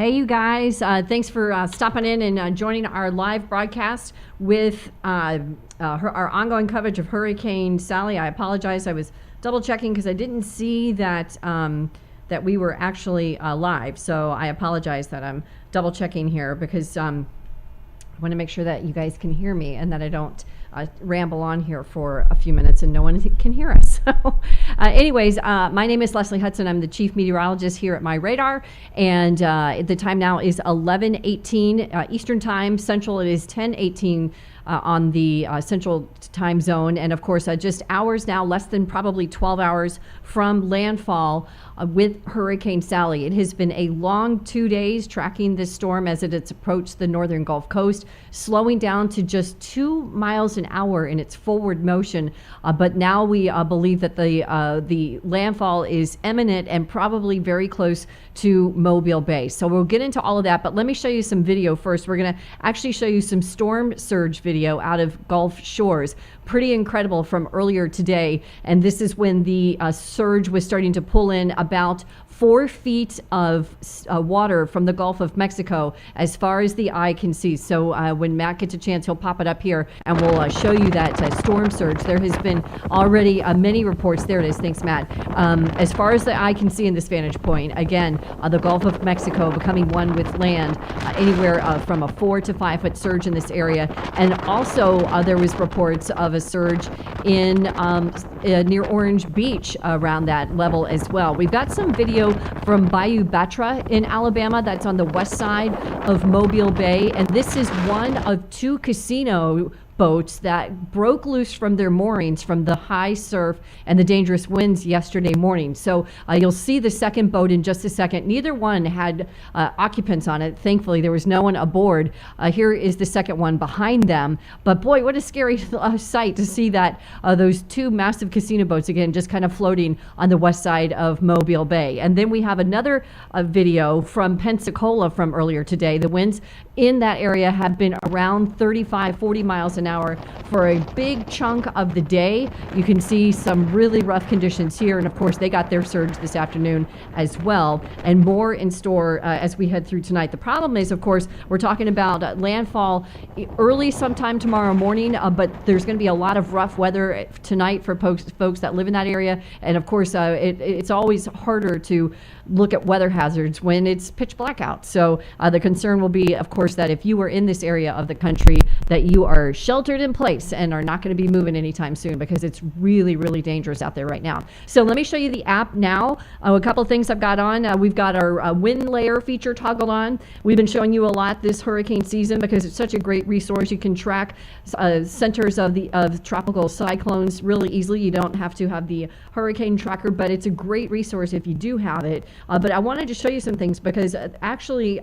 Hey, you guys. Thanks for stopping in and joining our live broadcast with our ongoing coverage of Hurricane Sally. I apologize. I was double checking because I didn't see that that we were actually live. So I apologize that I'm double checking here because I want to make sure that you guys can hear me and that I don't ramble on here for a few minutes and no one can hear us. So, anyways, my name is Leslie Hudson. I'm the chief meteorologist here at MyRadar, and the time now is 11:18 Eastern Time. Central, it is 10:18 on the Central Time Zone, and of course, just hours now, less than probably 12 hours from landfall with Hurricane Sally. It has been a long 2 days tracking this storm as it's approached the northern Gulf Coast, slowing down to just 2 miles an hour in its forward motion. But now we believe that the landfall is imminent and probably very close to Mobile Bay. So we'll get into all of that, but let me show you some video first. We're going to actually show you some storm surge video out of Gulf Shores. Pretty incredible from earlier today. And this is when the surge was starting to pull in about 4 feet of water from the Gulf of Mexico as far as the eye can see. So when Matt gets a chance, he'll pop it up here and we'll show you that storm surge. There has been already many reports. There it is. Thanks, Matt. As far as the eye can see in this vantage point, again, the Gulf of Mexico becoming one with land, anywhere from a 4 to 5 foot surge in this area. And also there was reports of a surge in near Orange Beach around that level as well. We've got some video from Bayou Batra in Alabama. That's on the west side of Mobile Bay. And this is one of 2 casino boats that broke loose from their moorings from the high surf and the dangerous winds yesterday morning. So you'll see the second boat in just a second. Neither one had occupants on it. Thankfully, there was no one aboard. Here is the second one behind them. But boy, what a scary sight to see that those 2 massive casino boats, again, just kind of floating on the west side of Mobile Bay. And then we have another video from Pensacola from earlier today. The winds in that area have been around 35, 40 miles an hour for a big chunk of the day. You can see some really rough conditions here, and of course they got their surge this afternoon as well, and more in store as we head through tonight. The problem is, of course, we're talking about landfall early sometime tomorrow morning, but there's going to be a lot of rough weather tonight for folks that live in that area, and of course it's always harder to look at weather hazards when it's pitch black out. So the concern will be, of course, that if you are in this area of the country, that you are sheltered in place and are not going to be moving anytime soon because it's really, really dangerous out there right now. So let me show you the app now. A couple of things I've got on. We've got our wind layer feature toggled on. We've been showing you a lot this hurricane season because it's such a great resource. You can track centers of tropical cyclones really easily. You don't have to have the hurricane tracker, but it's a great resource if you do have it. But I wanted to show you some things because actually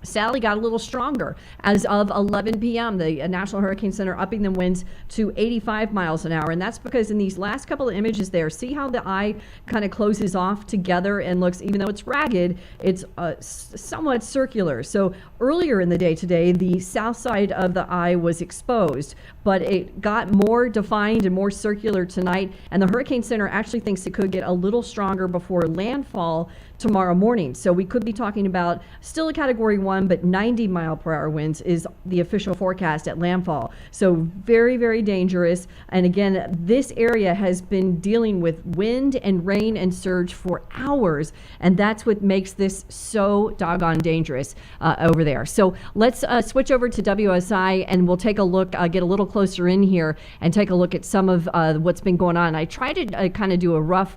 Sally got a little stronger as of 11 p.m. The National Hurricane Center upping the winds to 85 miles an hour. And that's because in these last couple of images there, see how the eye kind of closes off together and looks, even though it's ragged, it's somewhat circular. So earlier in the day today, the south side of the eye was exposed, but it got more defined and more circular tonight. And the Hurricane Center actually thinks it could get a little stronger before landfall tomorrow morning. So we could be talking about still a category 1, but 90 mile per hour winds is the official forecast at landfall. So very, very dangerous. And again, this area has been dealing with wind and rain and surge for hours. And that's what makes this so doggone dangerous over there. So let's switch over to WSI and we'll take a look, get a little closer in here and take a look at some of what's been going on. I tried to kind of do a rough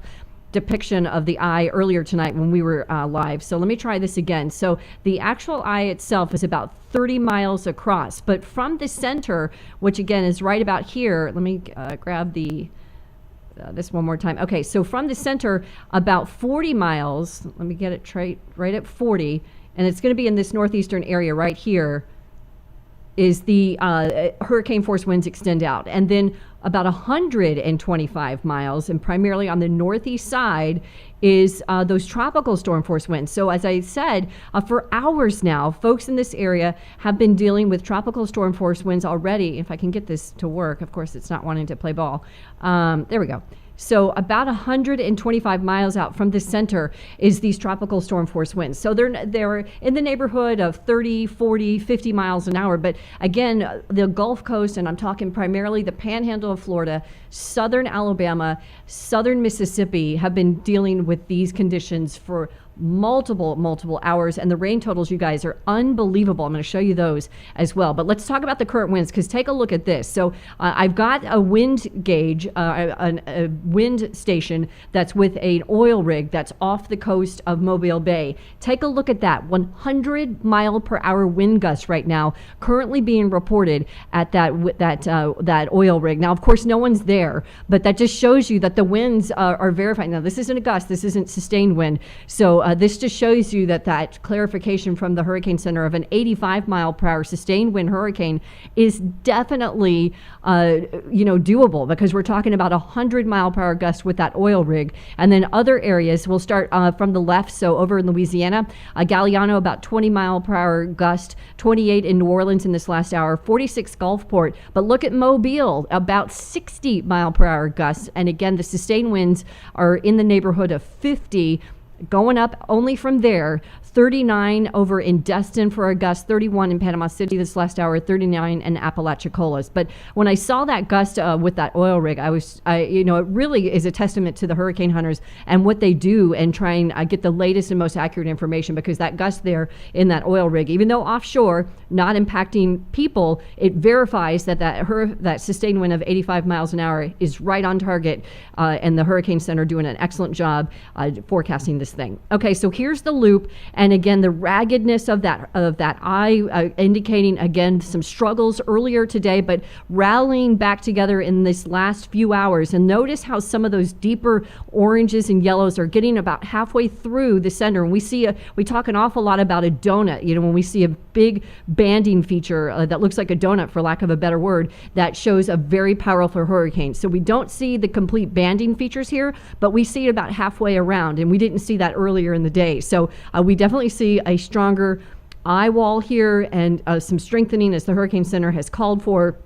depiction of the eye earlier tonight when we were live. So let me try this again. So the actual eye itself is about 30 miles across, but from the center, which again is right about here, let me grab this one more time. Okay, so from the center, about 40 miles, let me get it right at 40, and it's going to be in this northeastern area right here, is the hurricane force winds extend out. And then about 125 miles, and primarily on the northeast side, is those tropical storm force winds. So as I said, for hours now, folks in this area have been dealing with tropical storm force winds already. If I can get this to work, of course it's not wanting to play ball. There we go. So about 125 miles out from the center is these tropical storm force winds. So they're in the neighborhood of 30, 40, 50 miles an hour. But again, the Gulf Coast, and I'm talking primarily the panhandle of Florida, southern Alabama, southern Mississippi, have been dealing with these conditions for multiple hours, and the rain totals, you guys, are unbelievable. I'm going to show you those as well. But let's talk about the current winds, because take a look at this. So I've got a wind gauge, a wind station that's with an oil rig that's off the coast of Mobile Bay. Take a look at that. 100 mile per hour wind gusts right now currently being reported at that oil rig. Now, of course, no one's there, but that just shows you that the winds are verified. Now, this isn't a gust. This isn't sustained wind. So this just shows you that clarification from the Hurricane Center of an 85 mile per hour sustained wind hurricane is definitely doable, because we're talking about 100 mile per hour gust with that oil rig. And then other areas, we'll start from the left. So over in Louisiana, Galliano, about 20 mile per hour gust, 28 in New Orleans in this last hour, 46 Gulfport. But look at Mobile, about 60 mile per hour gusts. And again, the sustained winds are in the neighborhood of 50, going up only from there. 39 over in Destin for a gust, 31 in Panama City this last hour, 39 in Apalachicolas. But when I saw that gust with that oil rig, it really is a testament to the hurricane hunters and what they do and try and get the latest and most accurate information, because that gust there in that oil rig, even though offshore, not impacting people, it verifies that sustained wind of 85 miles an hour is right on target, and the Hurricane Center doing an excellent job forecasting this thing. Okay, so here's the loop. And again, the raggedness of that eye, indicating again some struggles earlier today, but rallying back together in this last few hours. And notice how some of those deeper oranges and yellows are getting about halfway through the center. And we talk an awful lot about a donut. When we see a big banding feature that looks like a donut, for lack of a better word, that shows a very powerful hurricane. So we don't see the complete banding features here, but we see it about halfway around, and we didn't see that earlier in the day. So we definitely see a stronger eye wall here, and some strengthening as the Hurricane Center has called for.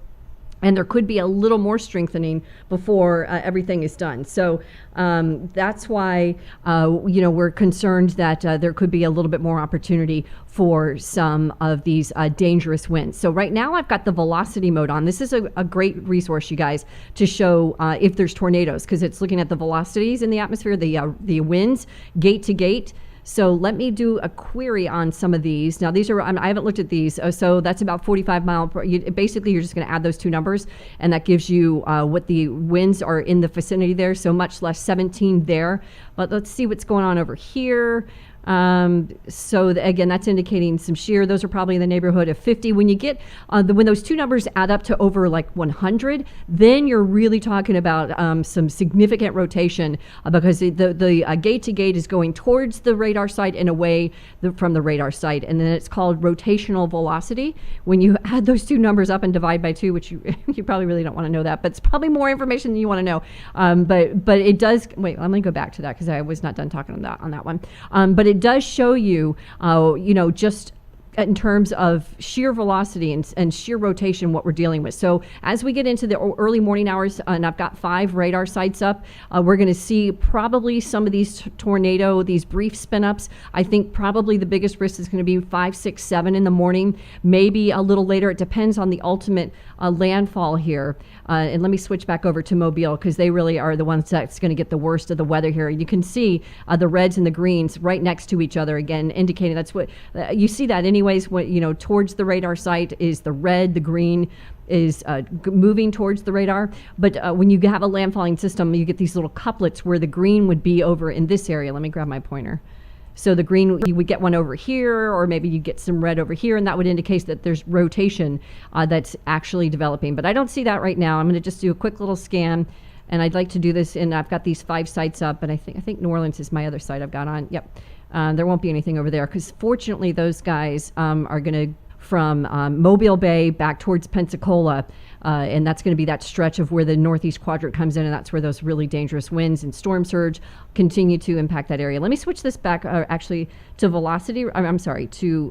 And there could be a little more strengthening before everything is done. So that's why we're concerned that there could be a little bit more opportunity for some of these dangerous winds. So right now I've got the velocity mode on. This is a great resource, you guys, to show if there's tornadoes, because it's looking at the velocities in the atmosphere, the winds gate to gate. So let me do a query on some of these. Now these are, I haven't looked at these. So that's about 45 mile per, basically you're just gonna add those two numbers, and that gives you what the winds are in the vicinity there. So much less 17 there. But let's see what's going on over here. Again, that's indicating some shear. Those are probably in the neighborhood of 50. When you get when those two numbers add up to over like 100, then you're really talking about some significant rotation, because the gate to gate is going towards the radar site and away from the radar site, and then it's called rotational velocity. When you add those two numbers up and divide by 2, which you probably really don't want to know that, but it's probably more information than you want to know. But it does. Wait, let me go back to that, because I was not done talking on that one. But it does show you, just in terms of sheer velocity and sheer rotation, what we're dealing with. So as we get into the early morning hours, and I've got 5 radar sites up, we're going to see probably some of these these brief spin-ups. I think probably the biggest risk is going to be 5, 6, 7 in the morning, maybe a little later. It depends on the ultimate landfall here. And let me switch back over to Mobile, because they really are the ones that's going to get the worst of the weather here. You can see the reds and the greens right next to each other, again, indicating that's what you see that anyways. When towards the radar site is the red, the green is moving towards the radar. But when you have a landfalling system, you get these little couplets where the green would be over in this area. Let me grab my pointer. So the green, you would get one over here, or maybe you get some red over here, and that would indicate that there's rotation that's actually developing. But I don't see that right now. I'm going to just do a quick little scan, and I'd like to do this, and I've got these 5 sites up, and I think New Orleans is my other site I've got on. Yep. There won't be anything over there, because fortunately those guys are going to from Mobile Bay back towards Pensacola, and that's going to be that stretch of where the northeast quadrant comes in, and that's where those really dangerous winds and storm surge continue to impact that area. Let me switch this back actually to velocity. I'm sorry, to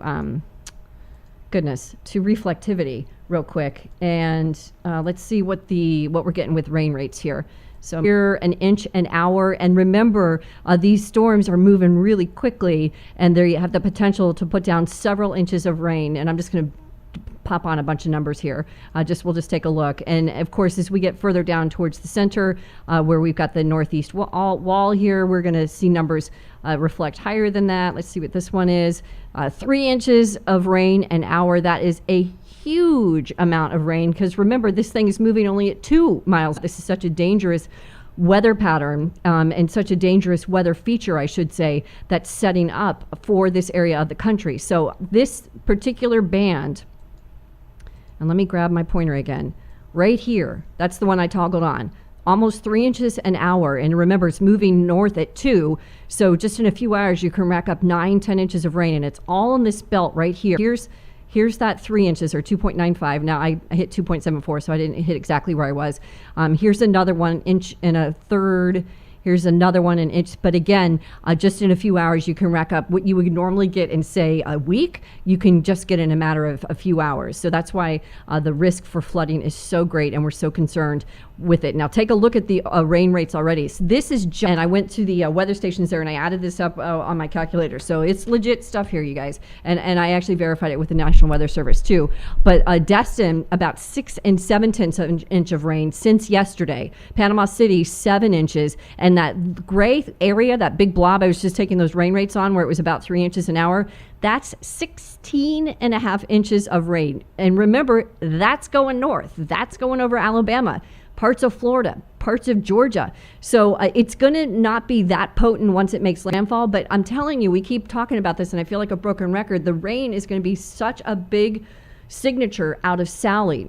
reflectivity real quick, and let's see what we're getting with rain rates here. So here, an inch an hour. And remember, these storms are moving really quickly, and they have the potential to put down several inches of rain. And I'm just going to pop on a bunch of numbers here. We'll just take a look. And of course, as we get further down towards the center, where we've got the northeast wall here, we're going to see numbers reflect higher than that. Let's see what this one is. 3 inches of rain an hour. That is a huge amount of rain, because remember, this thing is moving only at 2 miles. This is such a dangerous weather pattern, and such a dangerous weather feature, I should say, that's setting up for this area of the country. So this particular band, and let me grab my pointer again, right here, that's the one I toggled on, almost 3 inches an hour. And remember, it's moving north at 2, so just in a few hours you can rack up 9-10 inches of rain, and it's all in this belt right here. Here's that 3 inches, or 2.95. Now I hit 2.74, so I didn't hit exactly where I was. Here's another 1 inch and a third. Here's another 1 inch. But again, just in a few hours, you can rack up what you would normally get in, say, a week. You can just get in a matter of a few hours. So that's why the risk for flooding is so great, and we're so concerned with it. Now take a look at the rain rates already. So this is and I went to the weather stations there, and I added this up on my calculator. So it's legit stuff here, you guys. And I actually verified it with the National Weather Service too. But Destin, about 6 7/10 inch of rain since yesterday. Panama City, 7 inches. And that gray area, that big blob I was just taking those rain rates on, where it was about 3 inches an hour, that's 16.5 inches of rain. And remember, that's going north. That's going over Alabama, parts of Florida, parts of Georgia. So it's going to not be that potent once it makes landfall. But I'm telling you, we keep talking about this, and I feel like a broken record. The rain is going to be such a big signature out of Sally,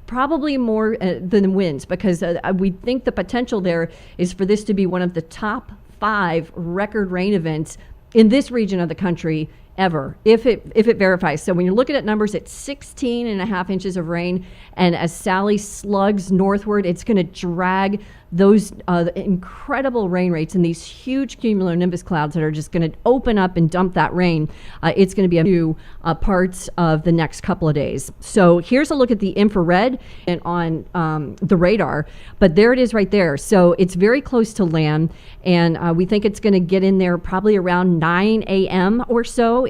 probably more than the winds, because we think the potential there is for this to be one of the top 5 record rain events in this region of the country ever, if it verifies. So when you're looking at numbers, it's 16.5 inches of rain, and as Sally slugs northward, it's going to drag those incredible rain rates and these huge cumulonimbus clouds that are just going to open up and dump that rain. It's going to be a few parts of the next couple of days. So here's a look at the infrared and on the radar, but there it is right there. So it's very close to land, and we think it's going to get in there probably around 9 a.m. or so.